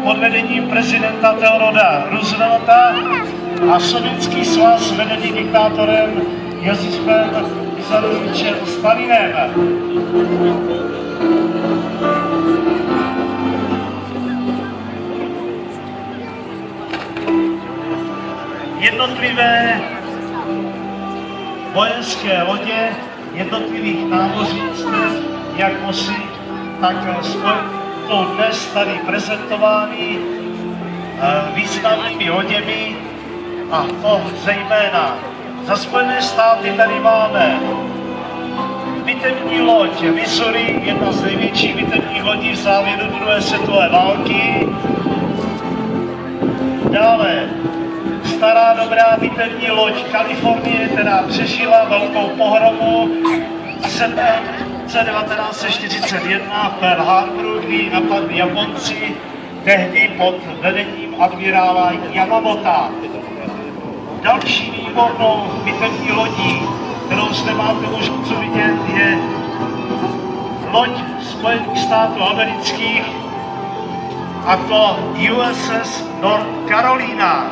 pod vedením prezidenta Theodora Roosevelta a Sovětský svaz vedený diktátorem Josifem Vissarionovičem Stalinem. Jednotlivé vojenské lodě jednotlivých námořnictv, jak mosi, tak jsou dnes tady prezentovány významnými loděmi, a to zejména za Spojené státy tady máme bitevní loď Missouri, jedna z největších bitevních lodí v závěru druhé světové války. Dále stará dobrá bitevní loď Kalifornie, která přežila velkou pohromu v 1941 v Pearl Harboru, kdy napadli Japonci, tehdy pod vedením admirála Yamamota. Další výbornou bitevní lodí, kterou zde máte možnost vidět, je loď Spojených států amerických, a to USS North Carolina.